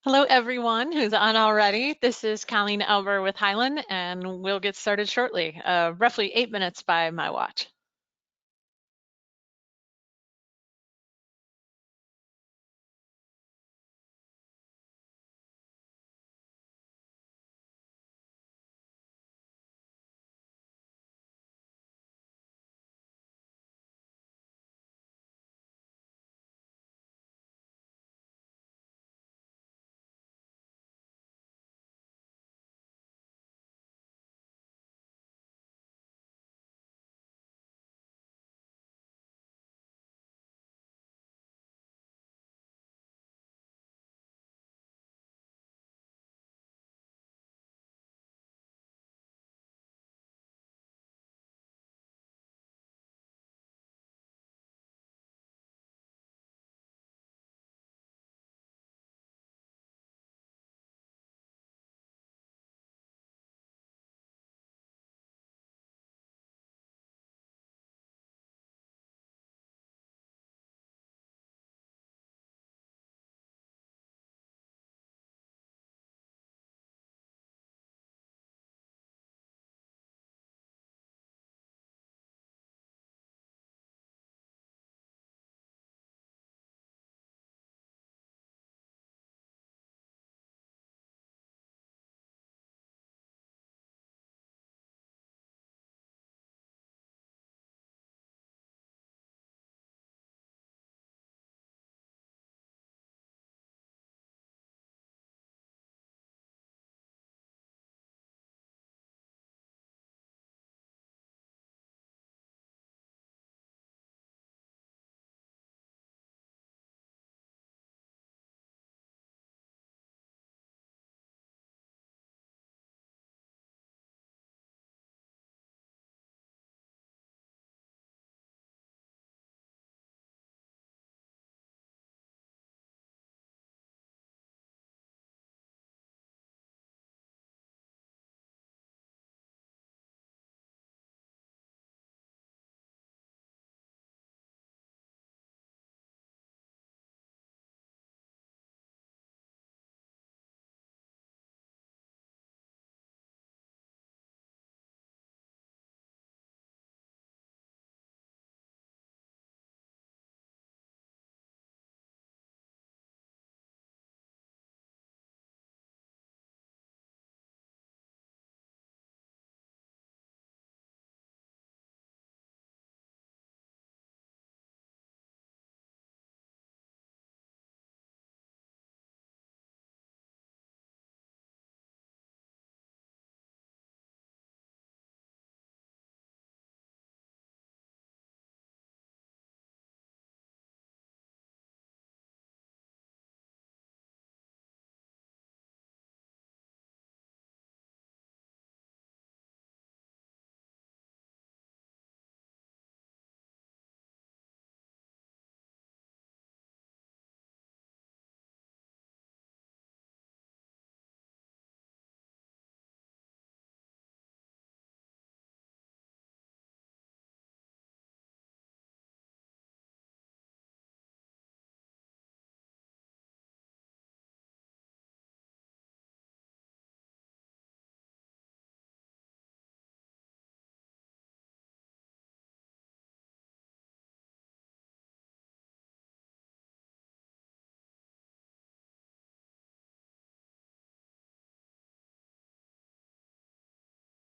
Hello, everyone who's on already. This is Colleen Elber with Hyland, and we'll get started shortly, roughly 8 minutes by my watch.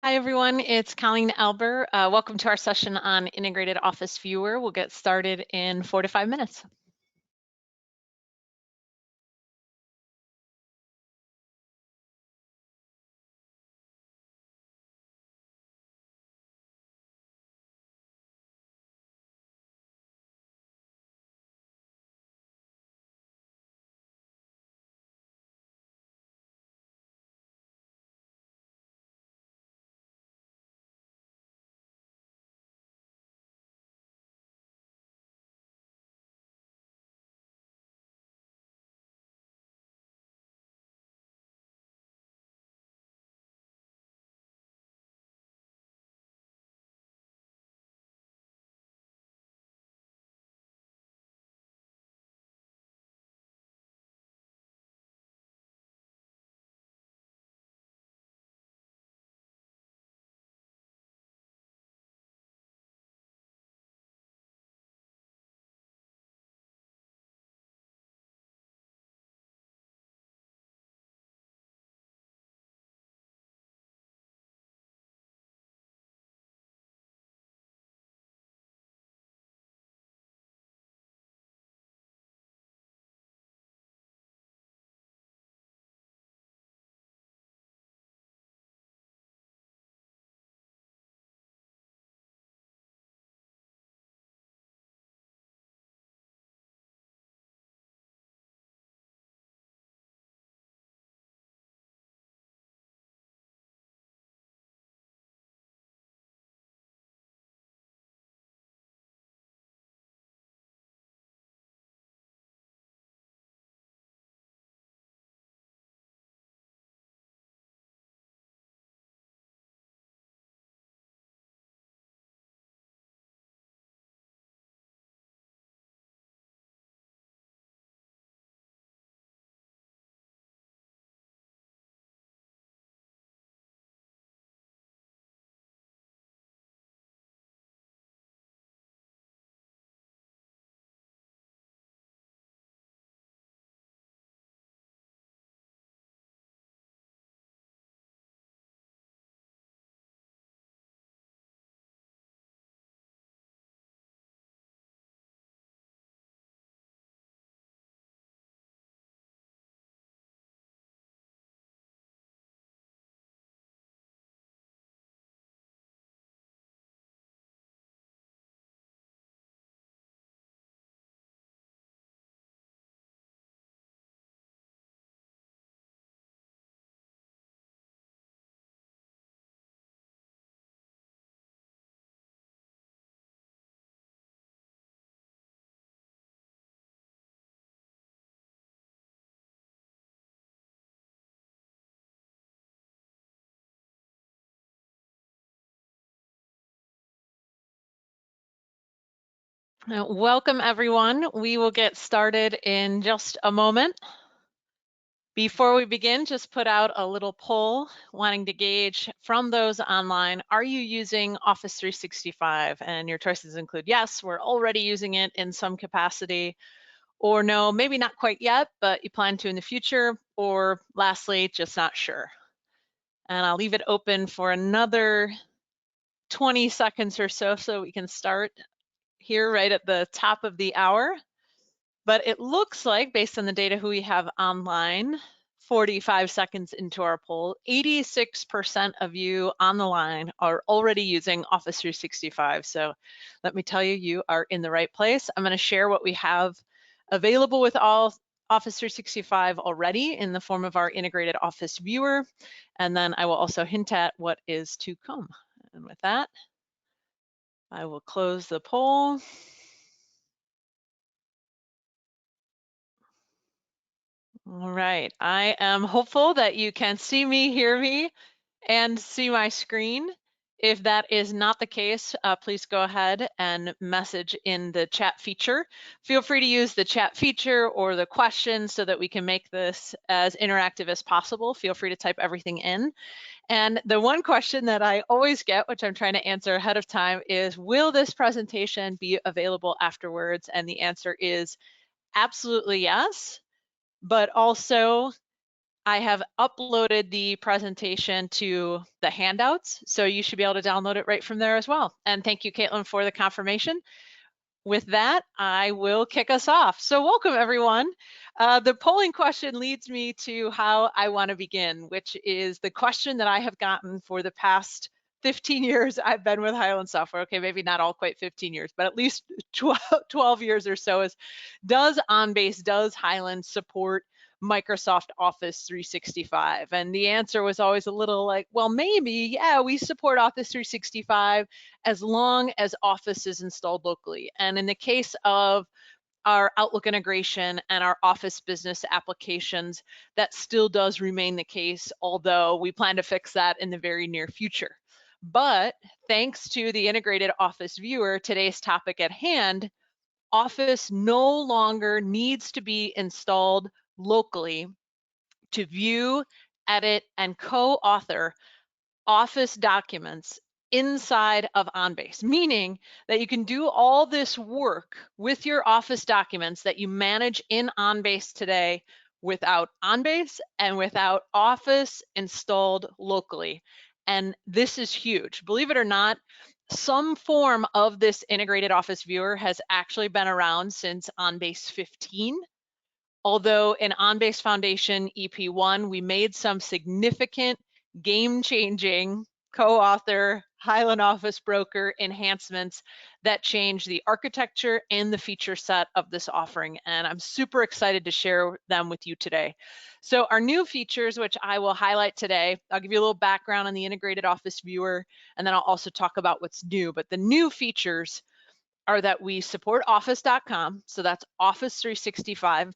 Hi, everyone. It's Colleen Elber. Welcome to our session on Integrated Office Viewer. We'll get started in 4 to 5 minutes. Welcome, everyone. We will get started in just a moment. Before we begin, just put out a little poll wanting to gauge from those online, are you using Office 365? And your choices include yes, we're already using it in some capacity, or no, maybe not quite yet, but you plan to in the future, or lastly, just not sure. And I'll leave it open for another 20 seconds or so we can start here right at the top of the hour. But it looks like, based on the data who we have online, 45 seconds into our poll, 86% of you on the line are already using Office 365. So let me tell you, you are in the right place. I'm going to share what we have available with all Office 365 already in the form of our integrated Office Viewer. And then I will also hint at what is to come. And with that, I will close the poll. All right, I am hopeful that you can see me, hear me, and see my screen. If that is not the case, please go ahead and message in the chat feature. Feel free to use the chat feature or the questions so that we can make this as interactive as possible. Feel free to type everything in. And the one question that I always get, which I'm trying to answer ahead of time, is will this presentation be available afterwards? And the answer is absolutely yes. But also, I have uploaded the presentation to the handouts, so you should be able to download it right from there as well. And thank you, Caitlin, for the confirmation. With that, I will kick us off. So welcome, everyone. The polling question leads me to how I want to begin, which is the question that I have gotten for the past 15 years I've been with Hyland Software. Okay, maybe not all quite 15 years, but at least 12 years or so is, does OnBase, does Hyland support Microsoft Office 365? And the answer was always a little like, well, maybe, yeah, we support Office 365 as long as Office is installed locally. And in the case of our Outlook integration and our Office business applications, that still does remain the case, although we plan to fix that in the very near future. But thanks to the integrated Office Viewer, today's topic at hand, Office no longer needs to be installed locally to view, edit, and co-author Office documents inside of OnBase, meaning that you can do all this work with your Office documents that you manage in OnBase today without OnBase and without Office installed locally. And this is huge. Believe it or not, some form of this integrated Office Viewer has actually been around since OnBase 15. Although in OnBase Foundation EP1, we made some significant game-changing co-author Hyland Office Broker enhancements that change the architecture and the feature set of this offering. And I'm super excited to share them with you today. So our new features, which I will highlight today, I'll give you a little background on the integrated Office Viewer, and then I'll also talk about what's new. But the new features are that we support office.com, so that's Office 365.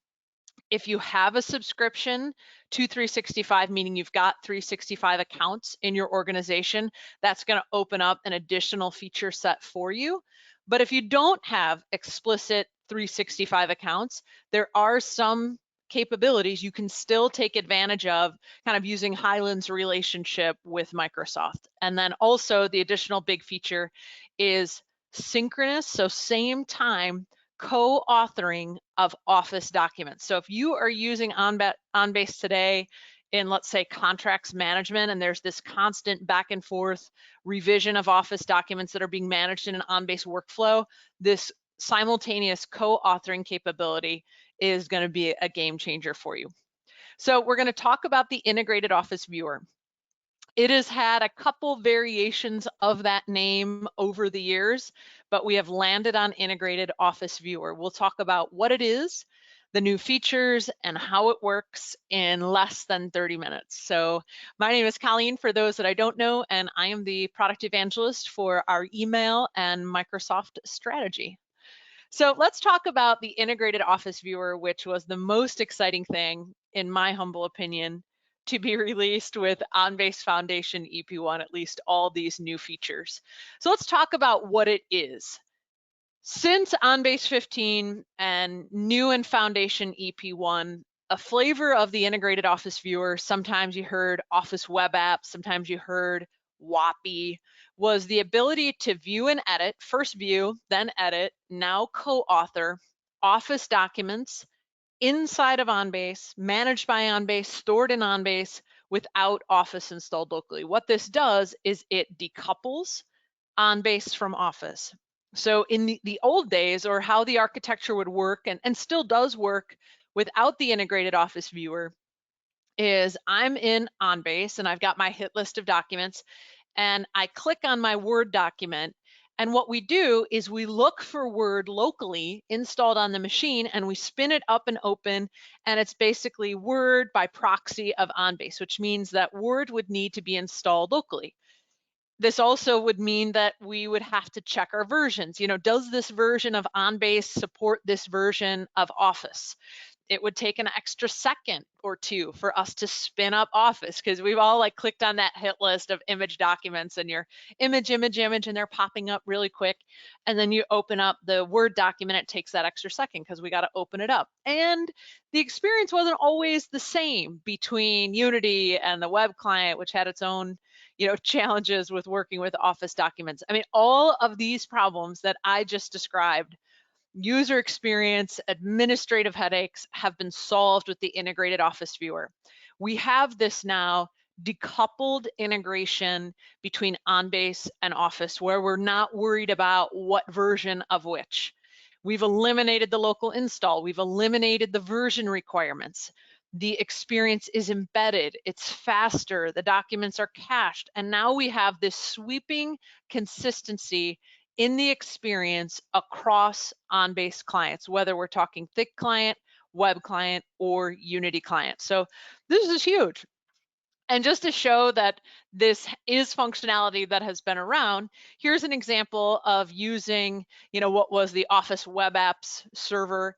If you have a subscription to 365, meaning you've got 365 accounts in your organization, that's going to open up an additional feature set for you. But if you don't have explicit 365 accounts, there are some capabilities you can still take advantage of, kind of using Hyland's relationship with Microsoft. And then also the additional big feature is synchronous, so same time co-authoring of Office documents. So if you are using OnBase today in, let's say, contracts management, and there's this constant back and forth revision of Office documents that are being managed in an OnBase workflow, this simultaneous co-authoring capability is going to be a game changer for you. So we're going to talk about the integrated Office Viewer. It has had a couple variations of that name over the years, but we have landed on Integrated Office Viewer. We'll talk about what it is, the new features, and how it works in less than 30 minutes. So my name is Colleen, for those that I don't know, and I am the product evangelist for our email and Microsoft strategy. So let's talk about the Integrated Office Viewer, which was the most exciting thing, in my humble opinion, to be released with OnBase Foundation EP1, at least all these new features. So let's talk about what it is. Since OnBase 15 and new in Foundation EP1, a flavor of the integrated Office Viewer, sometimes you heard Office Web Apps, sometimes you heard WAPI, was the ability to view and edit, first view, then edit, now co-author Office documents inside of OnBase, managed by OnBase, stored in OnBase without Office installed locally. What this does is it decouples OnBase from Office. So in the old days, or how the architecture would work, and still does work without the integrated Office Viewer, is I'm in OnBase and I've got my hit list of documents, and I click on my Word document. And what we do is we look for Word locally installed on the machine, and we spin it up and open, and it's basically Word by proxy of OnBase, which means that Word would need to be installed locally. This also would mean that we would have to check our versions. Does this version of OnBase support this version of Office? It would take an extra second or two for us to spin up Office, because we've all clicked on that hit list of image documents, and your image, and they're popping up really quick. And then you open up the Word document, it takes that extra second because we got to open it up. And the experience wasn't always the same between Unity and the web client, which had its own challenges with working with Office documents. I mean, all of these problems that I just described, user experience, administrative headaches, have been solved with the integrated Office Viewer. We have this now decoupled integration between OnBase and Office, where we're not worried about what version of which. We've eliminated the local install. We've eliminated the version requirements. The experience is embedded, it's faster, the documents are cached, and now we have this sweeping consistency in the experience across OnBase clients, whether we're talking thick client, web client, or Unity client. So this is huge. And just to show that this is functionality that has been around, here's an example of using, what was the Office Web Apps server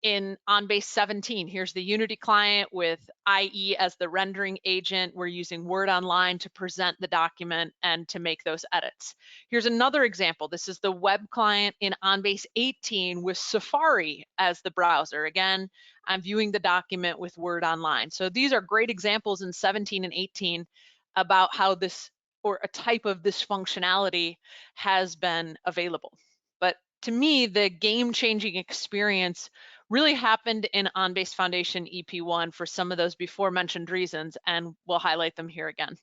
in OnBase 17. Here's the Unity client with IE as the rendering agent. We're using Word Online to present the document and to make those edits. Here's another example. This is the web client in OnBase 18 with Safari as the browser. Again, I'm viewing the document with Word Online. So these are great examples in 17 and 18 about how this, or a type of this functionality, has been available. But to me, the game-changing experience really happened in OnBase Foundation EP1 for some of those before mentioned reasons, and we'll highlight them here again.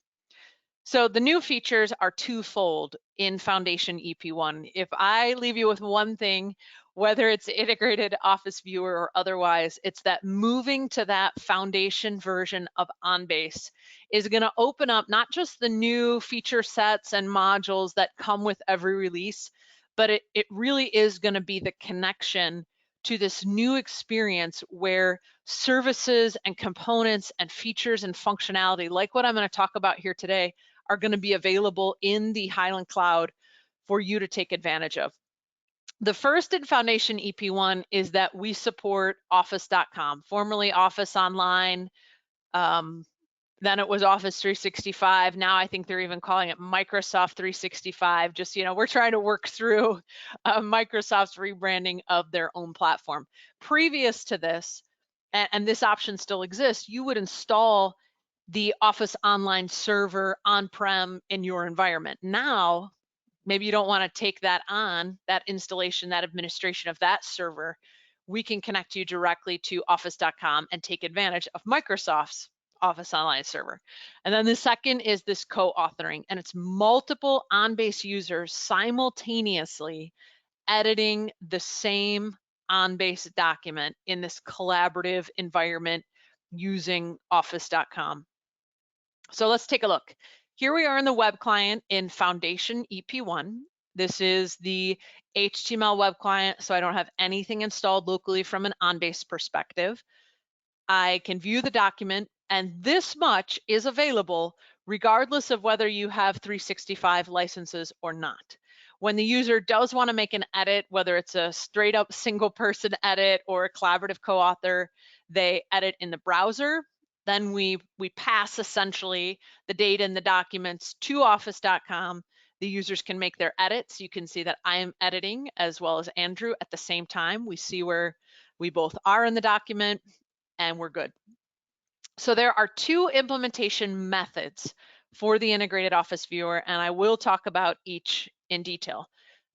So the new features are twofold in Foundation EP1. If I leave you with one thing, whether it's integrated Office Viewer or otherwise, it's that moving to that Foundation version of OnBase is going to open up not just the new feature sets and modules that come with every release, but it really is going to be the connection to this new experience where services and components and features and functionality, like what I'm going to talk about here today, are going to be available in the Hyland cloud for you to take advantage of. The first in Foundation EP1 is that we support Office.com, formerly Office Online. Then it was Office 365. Now I think they're even calling it Microsoft 365. Just, we're trying to work through Microsoft's rebranding of their own platform. Previous to this, and this option still exists, you would install the Office Online server on-prem in your environment. Now, maybe you don't want to take that on, that installation, that administration of that server. We can connect you directly to Office.com and take advantage of Microsoft's Office Online server. And then the second is this co-authoring, and it's multiple OnBase users simultaneously editing the same OnBase document in this collaborative environment using Office.com. So let's take a look. Here we are in the web client in Foundation EP1. This is the HTML web client, so I don't have anything installed locally from an OnBase perspective. I can view the document, and this much is available regardless of whether you have 365 licenses or not. When the user does want to make an edit, whether it's a straight up single person edit or a collaborative co-author, they edit in the browser. Then we pass essentially the data in the documents to Office.com. The users can make their edits. You can see that I am editing as well as Andrew at the same time. We see where we both are in the document and we're good. So there are two implementation methods for the Integrated Office Viewer, and I will talk about each in detail.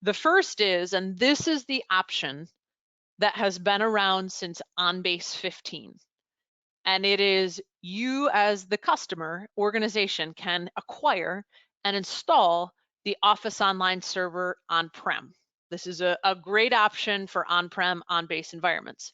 The first is, and this is the option that has been around since OnBase 15. And it is you as the customer organization can acquire and install the Office Online server on-prem. This is a great option for on-prem, on-base environments.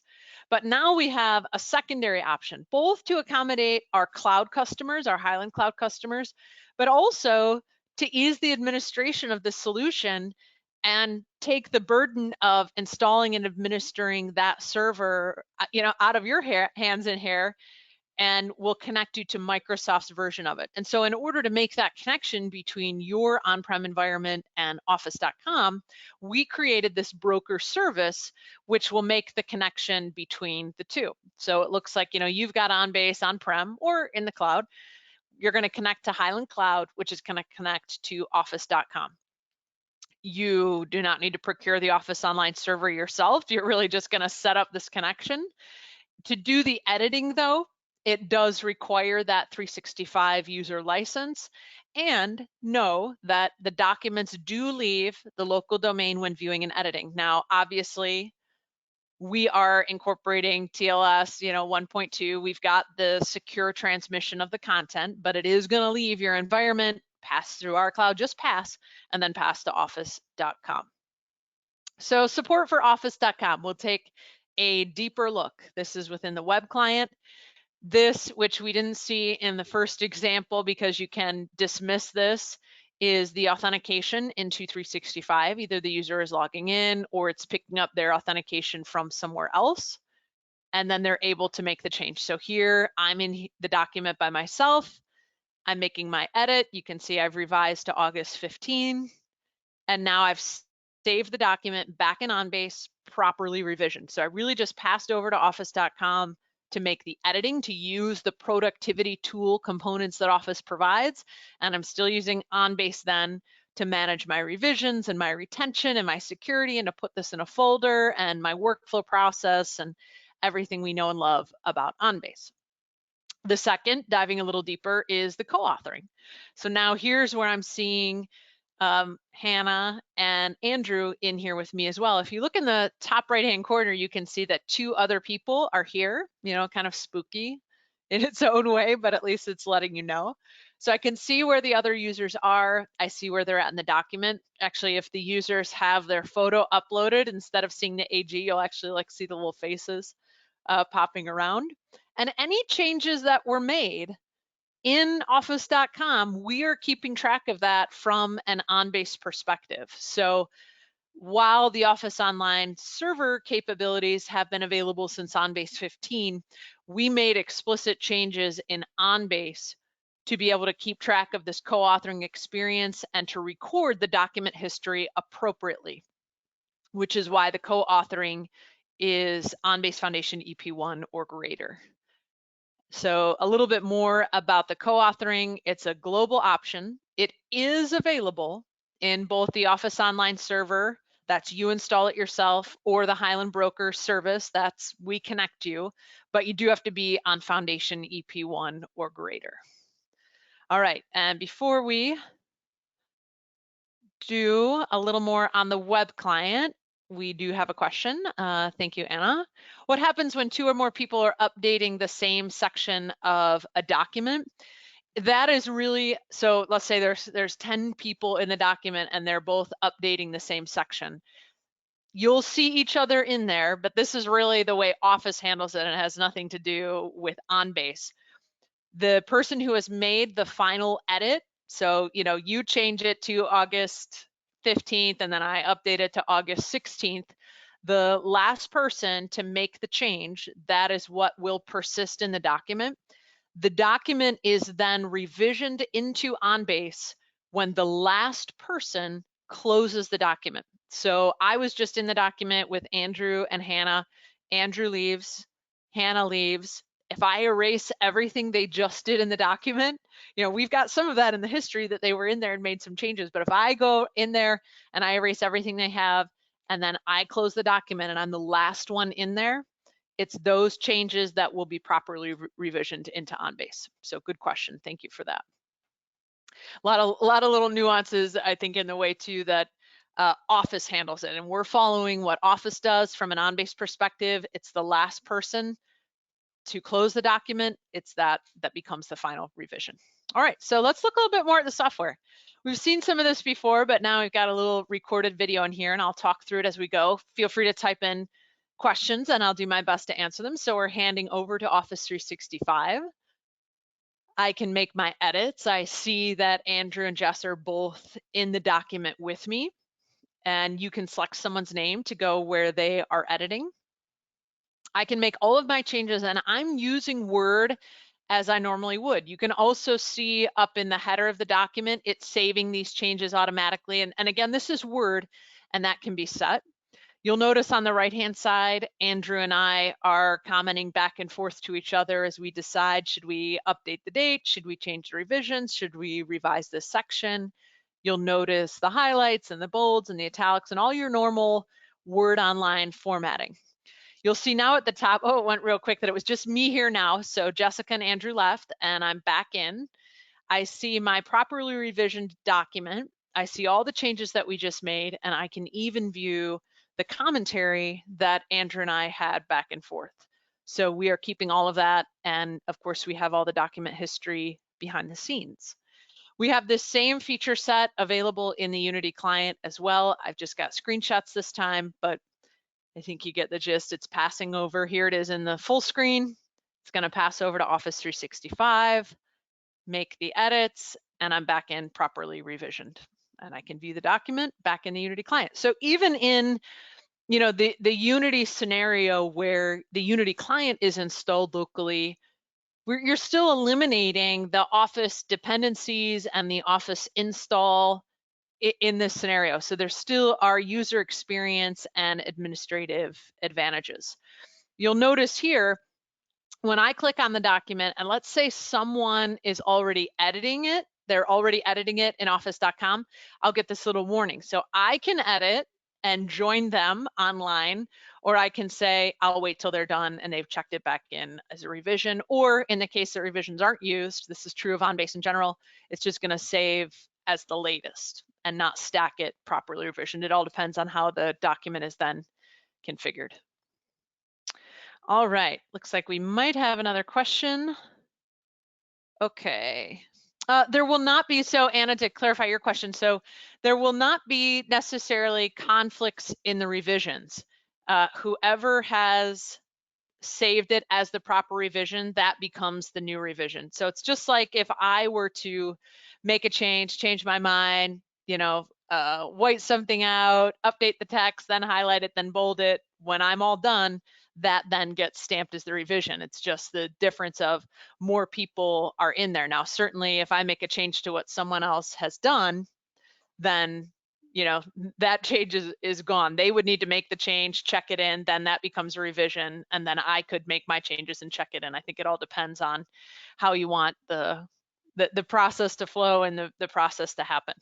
But now we have a secondary option, both to accommodate our cloud customers, our Hyland cloud customers, but also to ease the administration of the solution and take the burden of installing and administering that server, out of your hands and hair, and will connect you to Microsoft's version of it. And so in order to make that connection between your on-prem environment and Office.com, we created this broker service, which will make the connection between the two. So it looks like, you've got OnBase on-prem or in the cloud. You're going to connect to Hyland Cloud, which is going to connect to Office.com. You do not need to procure the Office Online server yourself. You're really just going to set up this connection. To do the editing, though, it does require that 365 user license, and know that the documents do leave the local domain when viewing and editing. Now, obviously, we are incorporating TLS, 1.2. We've got the secure transmission of the content, but it is going to leave your environment, pass through our cloud, just pass, and then pass to office.com. So support for office.com, we'll take a deeper look. This is within the web client. This, which we didn't see in the first example because you can dismiss this, is the authentication into 365. Either the user is logging in or it's picking up their authentication from somewhere else, and then they're able to make the change. So here I'm in the document by myself. I'm making my edit. You can see I've revised to August 15, and now I've saved the document back in OnBase, properly revisioned. So I really just passed over to office.com to make the editing, to use the productivity tool components that Office provides. And I'm still using OnBase then to manage my revisions and my retention and my security, and to put this in a folder and my workflow process and everything we know and love about OnBase. The second, diving a little deeper, is the co-authoring. So now here's where I'm seeing Hannah and Andrew in here with me as well. If you look in the top right-hand corner, you can see that two other people are here, kind of spooky in its own way, but at least it's letting you know. So I can see where the other users are. I see where they're at in the document. Actually, if the users have their photo uploaded, instead of seeing the AG, you'll actually see the little faces popping around. And any changes that were made in office.com, we are keeping track of that from an OnBase perspective. So while the Office Online server capabilities have been available since OnBase 15, we made explicit changes in OnBase to be able to keep track of this co-authoring experience and to record the document history appropriately, which is why the co-authoring is OnBase Foundation EP1 or greater. So a little bit more about the co-authoring. It's a global option. It is available in both the Office Online server, that's you install it yourself, or the Hyland broker service, that's we connect you, but you do have to be on Foundation EP1 or greater. All right, and before we do a little more on the web client, we do have a question. Thank you, Anna. What happens when two or more people are updating the same section of a document? That is really, so let's say there's 10 people in the document and they're both updating the same section. You'll see each other in there, but this is really the way Office handles it, and it has nothing to do with OnBase. The person who has made the final edit, so you change it to August 15th and then I update it to August 16th, the last person to make the change, that is what will persist in the document. The document is then revisioned into OnBase when the last person closes the document. So I was just in the document with Andrew and Hannah. Andrew leaves, Hannah leaves, if I erase everything they just did in the document, we've got some of that in the history that they were in there and made some changes. But if I go in there and I erase everything they have, and then I close the document and I'm the last one in there, it's those changes that will be properly revisioned into OnBase. So good question. Thank you for that. A lot of little nuances, I think, in the way too that Office handles it, and we're following what Office does from an OnBase perspective. It's the last person to close the document. It's that becomes the final revision. All right, so let's look a little bit more at the software. We've seen some of this before, but now we've got a little recorded video in here, and I'll talk through it as we go. Feel free to type in questions, and I'll do my best to answer them. So we're handing over to Office 365. I can make my edits. I see that Andrew and Jess are both in the document with me, and you can select someone's name to go where they are editing. I can make all of my changes, and I'm using Word as I normally would. You can also see up in the header of the document, it's saving these changes automatically. And again, this is Word, and that can be set. You'll notice on the right-hand side, Andrew and I are commenting back and forth to each other as we decide, should we update the date? Should we change the revisions? Should we revise this section? You'll notice the highlights and the bolds and the italics and all your normal Word Online formatting. You'll see now at the top, oh, it went real quick, that it was just me here now. So Jessica and Andrew left, and I'm back in. I see my properly revisioned document. I see all the changes that we just made, and I can even view the commentary that Andrew and I had back and forth. So we are keeping all of that. And of course, we have all the document history behind the scenes. We have this same feature set available in the Unity client as well. I've just got screenshots this time, but I think you get the gist. It's passing over. Here it is in the full screen. It's going to pass over to Office 365, make the edits, and I'm back in properly revisioned. And I can view the document back in the Unity client. So even in the Unity scenario where the Unity client is installed locally, you're still eliminating the Office dependencies and the Office install in this scenario. So there still are user experience and administrative advantages. You'll notice here, when I click on the document, and let's say someone is already editing it, they're already editing it in office.com, I'll get this little warning. So I can edit and join them online, or I can say, I'll wait till they're done and they've checked it back in as a revision, or in the case that revisions aren't used, this is true of OnBase in general, it's just gonna save as the latest and not stack it properly revisioned. It all depends on how the document is then configured. All right, looks like we might have another question. Okay. There will not be, so Anna, to clarify your question, so there will not be necessarily conflicts in the revisions. Whoever has saved it as the proper revision, that becomes the new revision. So it's just like if I were to make a change my mind, white something out, update the text, then highlight it, then bold it. When I'm all done, that then gets stamped as the revision. It's just the difference of more people are in there. Now, certainly if I make a change to what someone else has done, then that change is gone. They would need to make the change, check it in, then that becomes a revision, and then I could make my changes and check it in. I think it all depends on how you want the process to flow and the process to happen.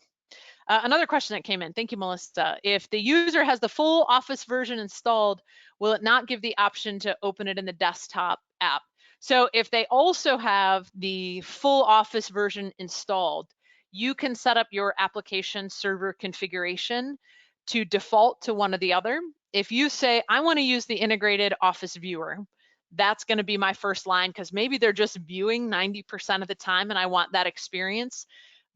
Another question that came in, thank you, Melissa. If the user has the full Office version installed, will it not give the option to open it in the desktop app? So if they also have the full Office version installed, you can set up your application server configuration to default to one or the other. If you say, I want to use the integrated Office Viewer, that's going to be my first line, because maybe they're just viewing 90% of the time and I want that experience,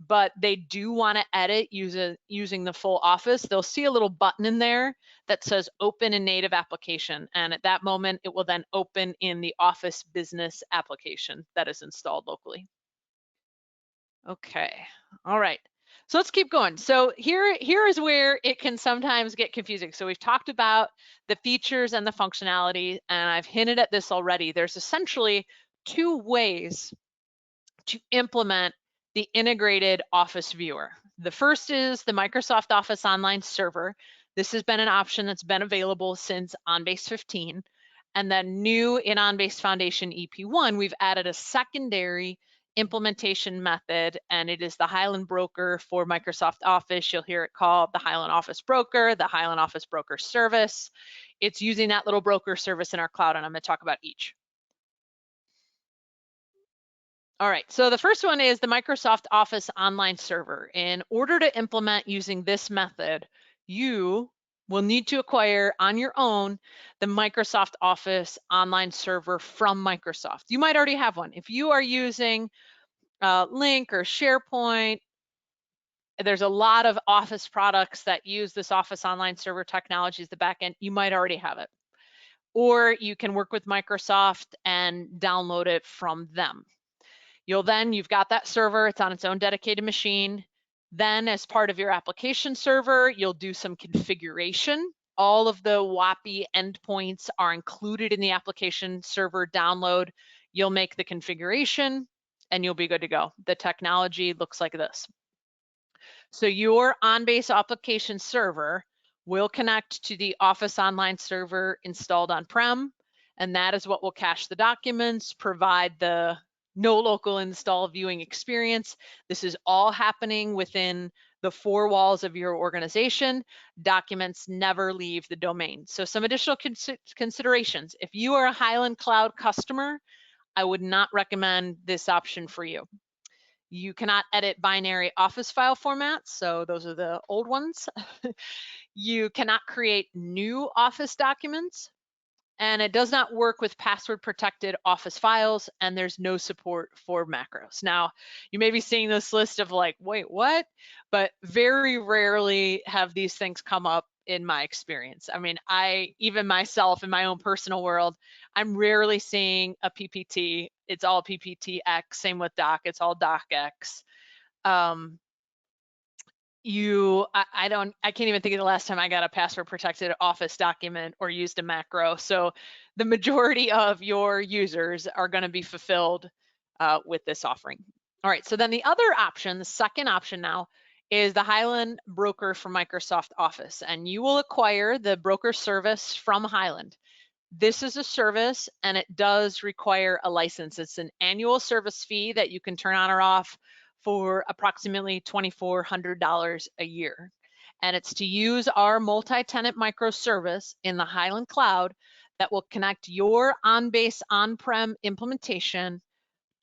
but they do want to edit using the full Office. They'll see a little button in there that says open in native application. And at that moment, it will then open in the Office business application that is installed locally. Okay, all right. So let's keep going. So here is where it can sometimes get confusing. So we've talked about the features and the functionality, and I've hinted at this already. There's essentially two ways to implement the integrated Office Viewer. The first is the Microsoft Office Online Server. This has been an option that's been available since OnBase 15. And then new in OnBase Foundation EP1, we've added a secondary implementation method, and it is the Hyland broker for Microsoft Office. You'll hear it called the Hyland Office Broker, the Hyland Office Broker Service. It's using that little broker service in our cloud, and I'm going to talk about each. All right, so the first one is the Microsoft Office Online Server. In order to implement using this method, you will need to acquire on your own the Microsoft Office Online Server from Microsoft. You might already have one. If you are using Link or SharePoint, there's a lot of Office products that use this Office Online Server technology as the backend. You might already have it. Or you can work with Microsoft and download it from them. You've got that server, it's on its own dedicated machine. Then as part of your application server, you'll do some configuration. All of the WAPI endpoints are included in the application server download. You'll make the configuration and you'll be good to go. The technology looks like this. So your OnBase application server will connect to the Office Online Server installed on-prem, and that is what will cache the documents, provide the no local install viewing experience. This is all happening within the four walls of your organization. Documents never leave the domain. So some additional considerations. If you are a Hyland Cloud customer, I would not recommend this option for you. You cannot edit binary Office file formats, so those are the old ones. You cannot create new Office documents, and it does not work with password protected Office files, and there's no support for macros. Now, you may be seeing this list of like, wait, what? But very rarely have these things come up in my experience. I mean, even myself in my own personal world, I'm rarely seeing a PPT. It's all PPTX, same with Doc, it's all DocX. I can't even think of the last time I got a password protected Office document or used a macro. So the majority of your users are going to be fulfilled with this offering. All right, so then the other option, the second option now, is the Hyland broker for Microsoft Office, and you will acquire the broker service from Hyland. This is a service and it does require a license. It's an annual service fee that you can turn on or off for approximately $2,400 a year. And it's to use our multi-tenant microservice in the Hyland Cloud that will connect your OnBase on-prem implementation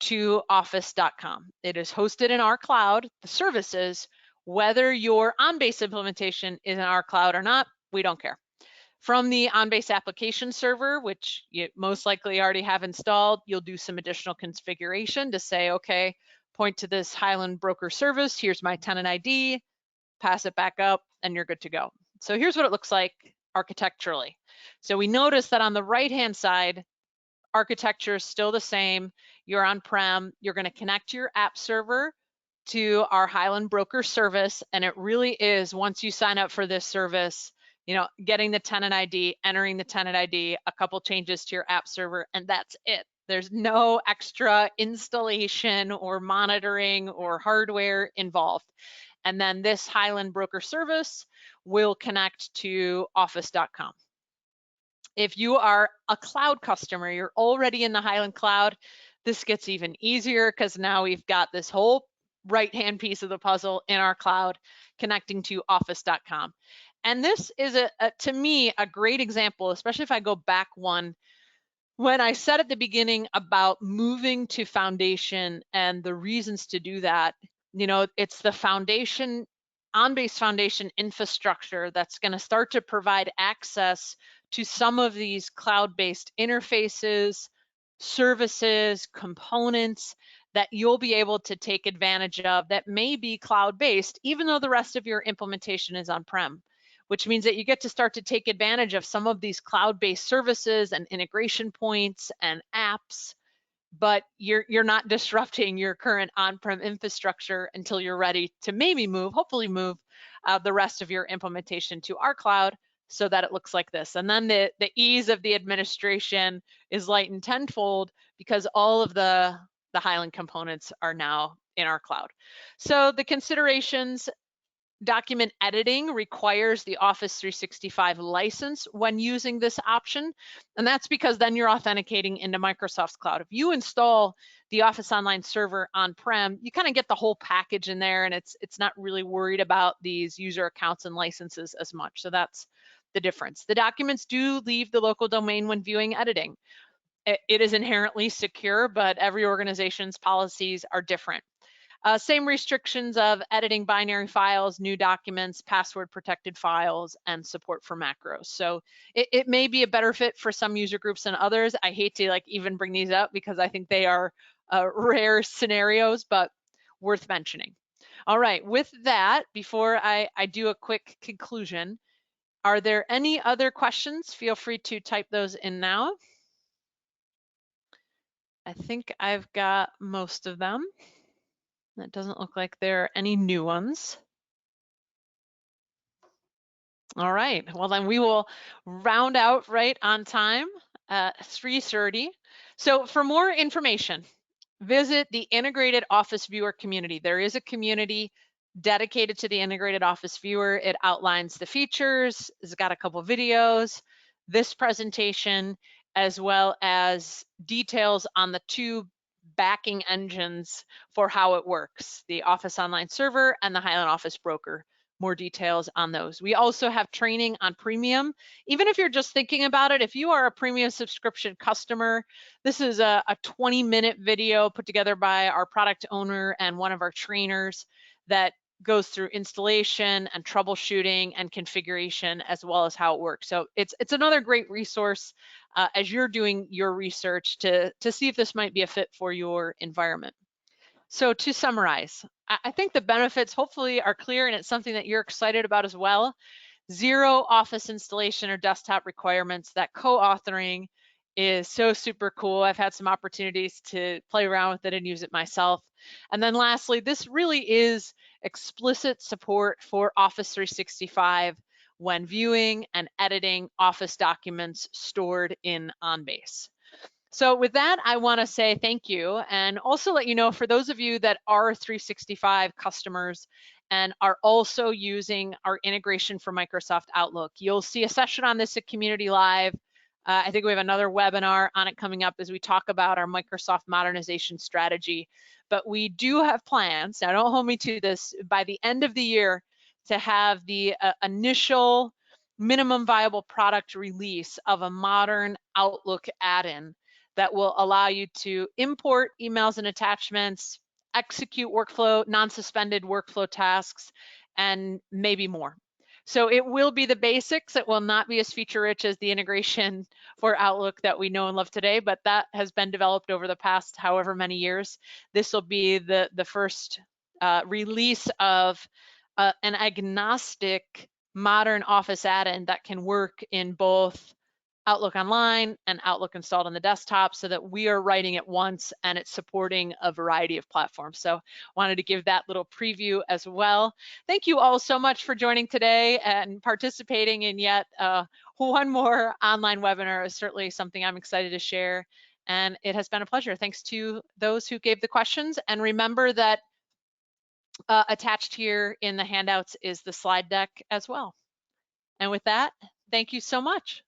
to office.com. It is hosted in our cloud, the services, whether your OnBase implementation is in our cloud or not, we don't care. From the OnBase application server, which you most likely already have installed, you'll do some additional configuration to say, okay, point to this Hyland broker service, here's my tenant ID, pass it back up, and you're good to go. So here's what it looks like architecturally. So we notice that on the right-hand side, architecture is still the same. You're on-prem, you're gonna connect your app server to our Hyland broker service, and it really is, once you sign up for this service, getting the tenant ID, entering the tenant ID, a couple changes to your app server, and that's it. There's no extra installation or monitoring or hardware involved. And then this Hyland broker service will connect to office.com. If you are a cloud customer, you're already in the Hyland Cloud, this gets even easier because now we've got this whole right-hand piece of the puzzle in our cloud connecting to office.com. And this is, to me, a great example, especially if I go back one, when I said at the beginning about moving to Foundation and the reasons to do that. It's the Foundation, OnBase Foundation infrastructure that's going to start to provide access to some of these cloud-based interfaces, services, components that you'll be able to take advantage of that may be cloud-based, even though the rest of your implementation is on-prem, which means that you get to start to take advantage of some of these cloud-based services and integration points and apps, but you're not disrupting your current on-prem infrastructure until you're ready to maybe hopefully move the rest of your implementation to our cloud so that it looks like this. And then the ease of the administration is lightened tenfold because all of the Hyland components are now in our cloud. So the considerations, Document editing requires the Office 365 license when using this option, and that's because then you're authenticating into Microsoft's cloud. If you install the Office Online Server on-prem, you kind of get the whole package in there, and it's not really worried about these user accounts and licenses as much. So that's the difference. The documents do leave the local domain when viewing editing. It is inherently secure, but every organization's policies are different. Same restrictions of editing binary files, new documents, password protected files, and support for macros. So it may be a better fit for some user groups than others. I hate to like even bring these up because I think they are rare scenarios, but worth mentioning. All right, with that, before I do a quick conclusion, are there any other questions? Feel free to type those in now. I think I've got most of them. It doesn't look like there are any new ones. All right, well then we will round out right on time at 3:30. So for more information, visit the Integrated Office Viewer community. There is a community dedicated to the Integrated Office Viewer. It outlines the features, it's got a couple videos, this presentation, as well as details on the two backing engines for how it works, the Office Online Server and the Hyland Office Broker. More details on those. We also have training on premium. Even if you're just thinking about it, if you are a premium subscription customer, this is a 20-minute video put together by our product owner and one of our trainers that goes through installation and troubleshooting and configuration as well as how it works. So it's another great resource as you're doing your research to see if this might be a fit for your environment. So to summarize, I think the benefits hopefully are clear and it's something that you're excited about as well. Zero office installation or desktop requirements. That co-authoring is so super cool. I've had some opportunities to play around with it and use it myself. And then lastly, this really is explicit support for Office 365 when viewing and editing Office documents stored in OnBase. So with that, I want to say thank you and also let you know for those of you that are 365 customers and are also using our integration for Microsoft Outlook, you'll see a session on this at Community Live. I think we have another webinar on it coming up as we talk about our Microsoft modernization strategy. But we do have plans, now don't hold me to this, by the end of the year to have the initial minimum viable product release of a modern Outlook add-in that will allow you to import emails and attachments, execute workflow, non-suspended workflow tasks, and maybe more. So it will be the basics. It will not be as feature rich as the integration for Outlook that we know and love today, but that has been developed over the past however many years. This will be the first release of an agnostic modern Office add-in that can work in both Outlook Online and Outlook installed on the desktop so that we are writing it once and it's supporting a variety of platforms. So wanted to give that little preview as well. Thank you all so much for joining today and participating in yet one more online webinar. Is certainly something I'm excited to share. And it has been a pleasure. Thanks to those who gave the questions. And remember that attached here in the handouts is the slide deck as well. And with that, thank you so much.